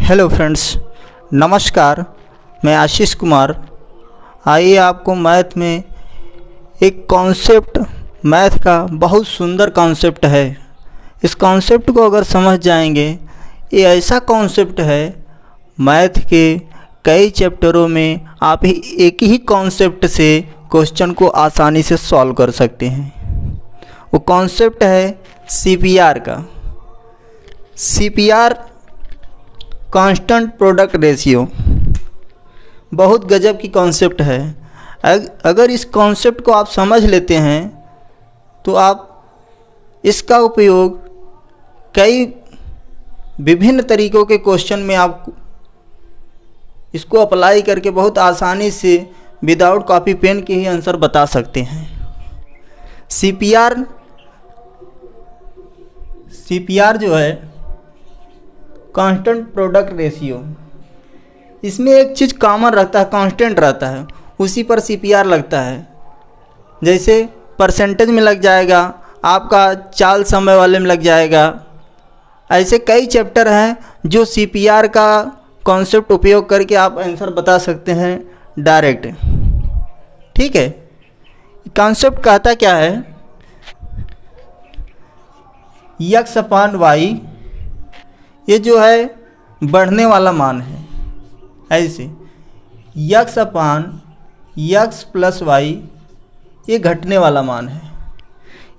Hello friends, नमस्कार। मैं आशीष कुमार। आइए आपको मैथ में एक कॉन्सेप्ट, मैथ का बहुत सुंदर कॉन्सेप्ट है। इस कॉन्सेप्ट को अगर समझ जाएंगे, ये ऐसा कॉन्सेप्ट है मैथ के कई चैप्टरों में आप ही एक ही कॉन्सेप्ट से क्वेश्चन को आसानी से सॉल्व कर सकते हैं। वो कॉन्सेप्ट है सीपीआर का। सीपीआर कांस्टेंट प्रोडक्ट रेशियो बहुत गजब की कॉन्सेप्ट है। अगर इस कॉन्सेप्ट को आप समझ लेते हैं तो आप इसका उपयोग कई विभिन्न तरीक़ों के क्वेश्चन में आप इसको अप्लाई करके बहुत आसानी से विदाउट कॉपी पेन के ही आंसर बता सकते हैं। सीपीआर जो है कांस्टेंट प्रोडक्ट रेशियो, इसमें एक चीज़ कॉमन रहता है, कांस्टेंट रहता है, उसी पर सीपीआर लगता है। जैसे परसेंटेज में लग जाएगा, आपका चाल समय वाले में लग जाएगा। ऐसे कई चैप्टर हैं जो सीपीआर का कॉन्सेप्ट उपयोग करके आप आंसर बता सकते हैं डायरेक्ट। ठीक है, कॉन्सेप्ट कहता क्या है, यक्स अपान वाई, ये जो है बढ़ने वाला मान है। ऐसे यक्स अपान यक्स प्लस वाई, ये घटने वाला मान है।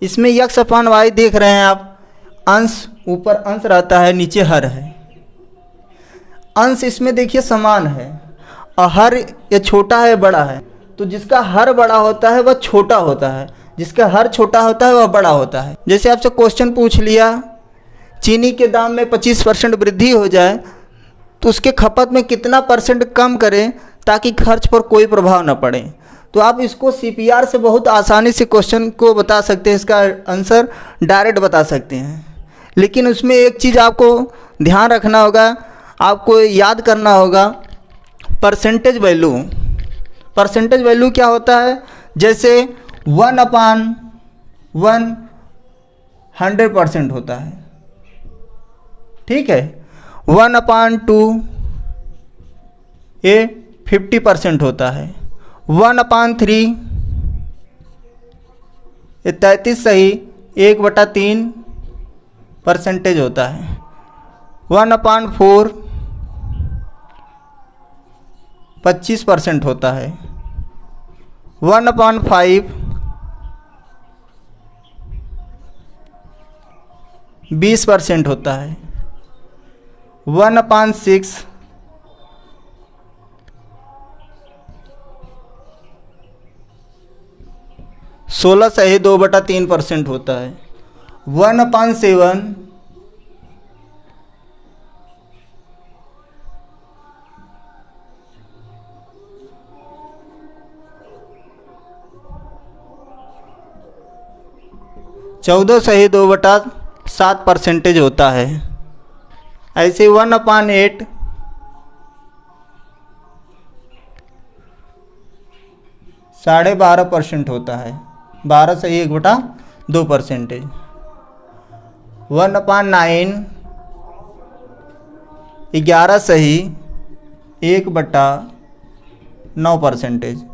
इसमें यक्स अपान वाई देख रहे हैं आप, अंश ऊपर अंश रहता है, नीचे हर है। अंश इसमें देखिए समान है और हर ये छोटा है बड़ा है, तो जिसका हर बड़ा होता है वह छोटा होता है, जिसका हर छोटा होता है वह बड़ा होता है। जैसे आपसे क्वेश्चन पूछ लिया, चीनी के दाम में 25% वृद्धि हो जाए तो उसके खपत में कितना परसेंट कम करें ताकि खर्च पर कोई प्रभाव न पड़े। तो आप इसको सीपीआर से बहुत आसानी से क्वेश्चन को बता सकते हैं, इसका आंसर डायरेक्ट बता सकते हैं। लेकिन उसमें एक चीज़ आपको ध्यान रखना होगा, आपको याद करना होगा, परसेंटेज वैल्यू। परसेंटेज वैल्यू क्या होता है, जैसे 1/1 100% होता है। ठीक है, 1/2 ये 50% होता है। 1/3 ये 33 सही 1/3 परसेंटेज होता है। 1/4 25% होता है। 1/5 20% होता है। 1/6 16 सही 2/3% होता है। 1/7 14 सही 2/7% होता है। ऐसे 1/8 12.5% होता है। 12 सही 1/2%। 1/9 11 सही 1/9%।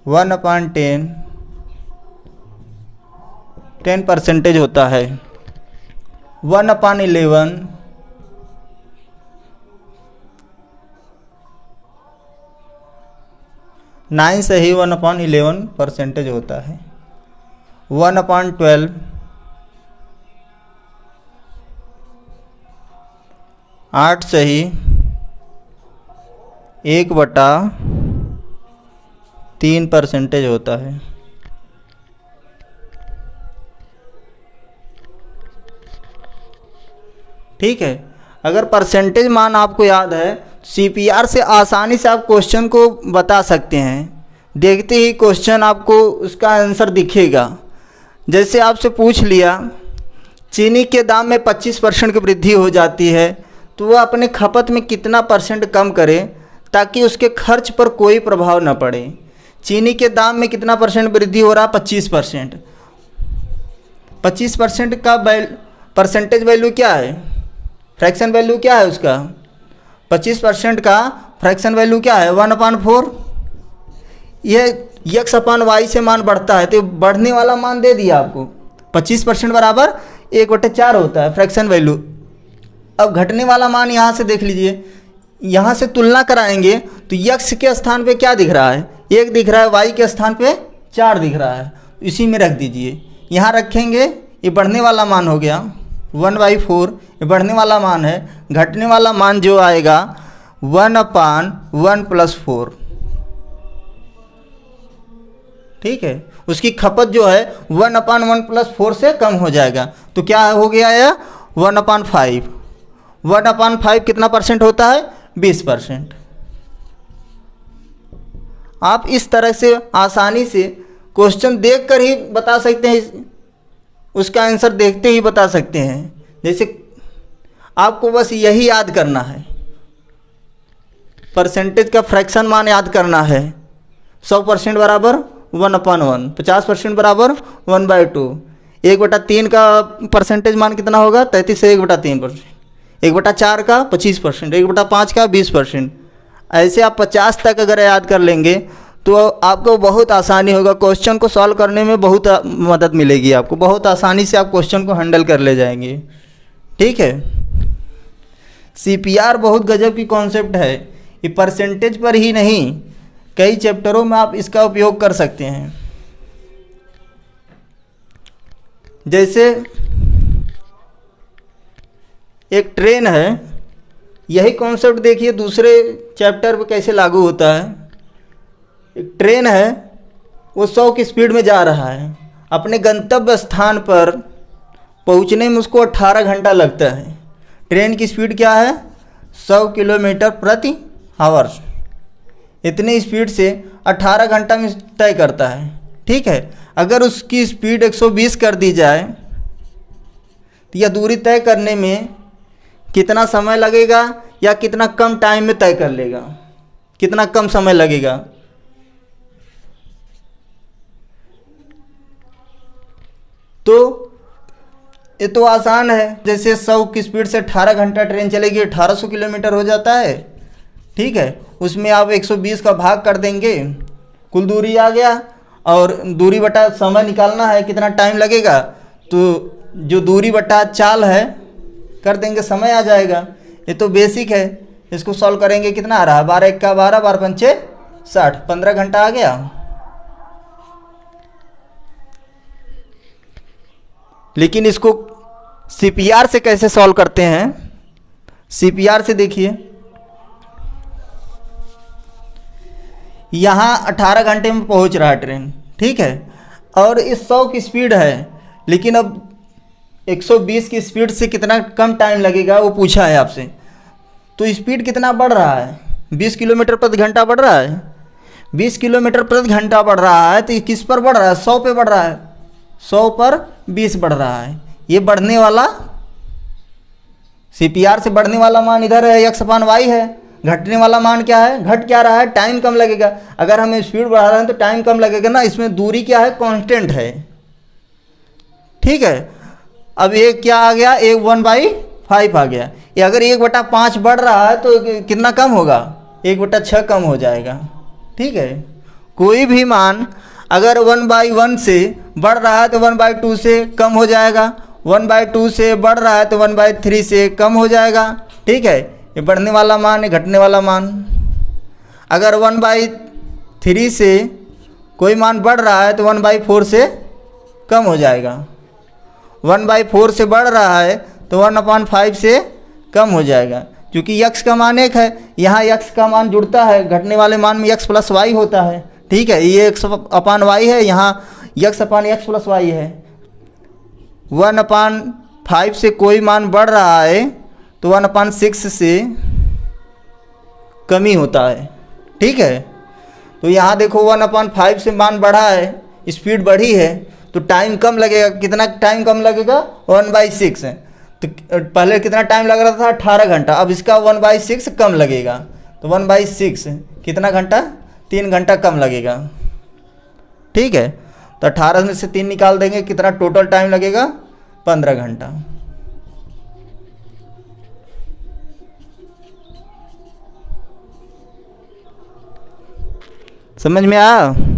1/10 10% होता है। 1/11 9 सही 1/11% होता है। 1/12 8 सही 1/3% होता है। ठीक है, अगर परसेंटेज मान आपको याद है, सीपीआर से आसानी से आप क्वेश्चन को बता सकते हैं। देखते ही क्वेश्चन आपको उसका आंसर दिखेगा। जैसे आपसे पूछ लिया, चीनी के दाम में 25% की वृद्धि हो जाती है तो वह अपने खपत में कितना परसेंट कम करे ताकि उसके खर्च पर कोई प्रभाव न पड़े। चीनी के दाम में कितना परसेंट वृद्धि हो रहा? 25%। 25% का परसेंटेज वैल्यू क्या है, फ्रैक्शन वैल्यू क्या है उसका 25% का फ्रैक्शन वैल्यू क्या है 1/4। ये यक्स अपान वाई से मान बढ़ता है तो बढ़ने वाला मान दे दिया आपको। 25% बराबर 1/4 होता है फ्रैक्शन वैल्यू। अब घटने वाला मान यहाँ से देख लीजिए, यहाँ से तुलना कराएंगे तो यक्स के स्थान पे क्या दिख रहा है 1 दिख रहा है, वाई के स्थान पे 4 दिख रहा है, इसी में रख दीजिए। यहाँ रखेंगे, ये बढ़ने वाला मान हो गया 1/4, ये बढ़ने वाला मान है। घटने वाला मान जो आएगा 1/1 + 4। ठीक है, उसकी खपत जो है 1/1 + 4 से कम हो जाएगा। तो क्या हो गया यह 1/5। 1/5 कितना परसेंट होता है 20%। आप इस तरह से आसानी से क्वेश्चन देखकर ही बता सकते हैं, उसका आंसर देखते ही बता सकते हैं। जैसे आपको बस यही याद करना है, परसेंटेज का फ्रैक्शन मान याद करना है। 100% बराबर 1/1, 50% बराबर 1/2। 1/3 का परसेंटेज मान कितना होगा 33 से 1/3%। 1/4 का 25%, 1/5 का 20%। ऐसे आप 50 तक अगर याद कर लेंगे तो आपको बहुत आसानी होगा, क्वेश्चन को सॉल्व करने में बहुत मदद मिलेगी आपको, बहुत आसानी से आप क्वेश्चन को हैंडल कर ले जाएंगे। ठीक है, CPR बहुत गजब की कॉन्सेप्ट है, ये परसेंटेज पर ही नहीं कई चैप्टरों में आप इसका उपयोग कर सकते हैं। जैसे एक ट्रेन है, यही कॉन्सेप्ट देखिए दूसरे चैप्टर पे कैसे लागू होता है। एक ट्रेन है, वो 100 की स्पीड में जा रहा है, अपने गंतव्य स्थान पर पहुंचने में उसको 18 घंटा लगता है। ट्रेन की स्पीड क्या है 100 किलोमीटर प्रति आवर। इतनी स्पीड से 18 घंटा में तय करता है। ठीक है, अगर उसकी स्पीड 120 कर दी जाए तो यह दूरी तय करने में कितना समय लगेगा या कितना कम टाइम में तय कर लेगा, कितना कम समय लगेगा। तो ये तो आसान है, जैसे 100 की स्पीड से 18 घंटा ट्रेन चलेगी, 1800 किलोमीटर हो जाता है। ठीक है, उसमें आप 120 का भाग कर देंगे, कुल दूरी आ गया, और दूरी बटा समय निकालना है कितना टाइम लगेगा, तो जो दूरी बटा चाल है कर देंगे, समय आ जाएगा। ये तो बेसिक है, इसको सॉल्व करेंगे कितना आ रहा है 12 × 1 = 12, 12 × 5 = 60, 15 घंटा आ गया। लेकिन इसको CPR से कैसे सॉल्व करते हैं, CPR से देखिए, यहाँ 18 घंटे में पहुँच रहा है ट्रेन। ठीक है, और इस 100 की स्पीड है, लेकिन अब 120 की स्पीड से कितना कम टाइम लगेगा वो पूछा है आपसे। तो स्पीड कितना बढ़ रहा है 20 किलोमीटर प्रति घंटा बढ़ रहा है। 20 किलोमीटर प्रति घंटा बढ़ रहा है तो ये किस पर बढ़ रहा है 100 पे बढ़ रहा है, 100 पर 20 बढ़ रहा है। ये बढ़ने वाला CPR से बढ़ने वाला मान इधर है x/y है, घटने वाला मान क्या है, घट क्या रहा है, टाइम कम लगेगा। अगर हम स्पीड बढ़ा रहे हैं तो टाइम कम लगेगा ना, इसमें दूरी क्या है कांस्टेंट है। ठीक है, अब ये क्या आ गया 1/5 आ गया। ये अगर 1/5 बढ़ रहा है तो कितना कम होगा 1/6 कम हो जाएगा। ठीक है, कोई भी मान अगर 1/1 से बढ़ रहा है तो 1/2 से कम हो जाएगा, 1/2 से बढ़ रहा है तो 1/3 से कम हो जाएगा। ठीक है, ये बढ़ने वाला मान है, घटने वाला मान। अगर 1/3 से कोई मान बढ़ रहा है तो 1/4 से कम हो जाएगा, 1/4 से बढ़ रहा है तो 1/5 से कम हो जाएगा। क्योंकि x का मान 1 है, यहाँ x का मान जुड़ता है, घटने वाले मान में x + y होता है। ठीक है, ये x/y है, यहाँ x/x + y है। 1/5 से कोई मान बढ़ रहा है तो 1/6 से कमी होता है। ठीक है, तो यहाँ देखो 1/5 से मान बढ़ा है, स्पीड बढ़ी है, तो टाइम कम लगेगा। कितना टाइम कम लगेगा 1/6 है। तो पहले कितना टाइम लग रहा था 18 घंटा, अब इसका 1/6 कम लगेगा, तो 1/6 कितना घंटा 3 घंटा कम लगेगा। ठीक है, तो 18 में से 3 निकाल देंगे, कितना टोटल टाइम लगेगा 15 घंटा। समझ में आया।